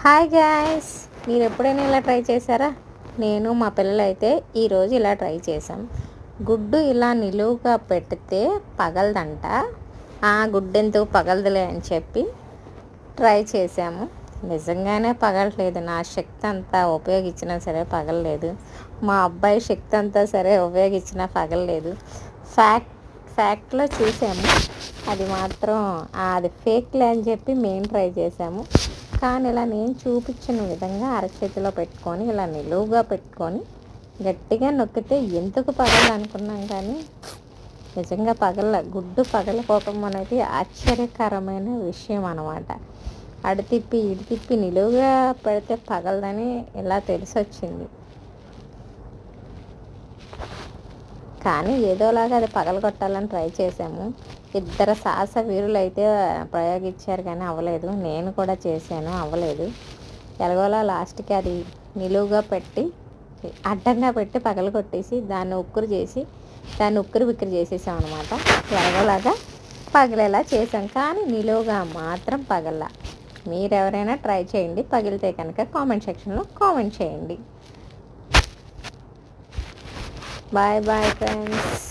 Hi guys, మీరు ఎప్పుడైనా ఇలా ట్రై చేశారా? నేను మా పిల్లలైతే ఈరోజు ఇలా ట్రై చేసాం. గుడ్డు ఇలా నిలువుగా పెడితే పగలదంట. ఆ గుడ్డెందుకు పగలదులే అని చెప్పి ట్రై చేసాము. నిజంగానే పగలట్లేదు. నా శక్తి అంతా ఉపయోగించినా సరే పగలలేదు. మా అబ్బాయి శక్తి అంతా సరే ఉపయోగించినా పగలలేదు. ఫ్యాక్ట్లో చూసాము. అది మాత్రం అది ఫేక్లే అని చెప్పి మేము ట్రై చేసాము. కానీ ఇలా నేను చూపించిన విధంగా అరచేతిలో పెట్టుకొని ఇలా నిలువుగా పెట్టుకొని గట్టిగా నొక్కితే ఎందుకు పగలదు అనుకున్నాం, కానీ నిజంగా గుడ్డు పగలపోవటం అనేది ఆశ్చర్యకరమైన విషయం అన్నమాట. అడి తిప్పి ఇడి తిప్పి నిలువుగా పెడితే పగలదని ఇలా తెలిసొచ్చింది. కానీ ఏదోలాగా అది పగలగొట్టాలని ట్రై చేసాము. ఇద్దరు సాహస వీరులు అయితే ప్రయోగించారు కానీ అవ్వలేదు. నేను కూడా చేశాను, అవ్వలేదు. ఎలాగోలా లాస్ట్కి అది నిలువుగా పెట్టి అడ్డంగా పెట్టి పగలగొట్టేసి దాన్ని ఉక్కిరి బిక్కిరి చేసేసాం అనమాట. ఎలాగోలాగా పగిలేలా చేసాం, కానీ నిలువుగా మాత్రం పగల. మీరెవరైనా ట్రై చేయండి, పగిలితే కనుక కామెంట్ సెక్షన్లో కామెంట్ చేయండి. Bye bye friends.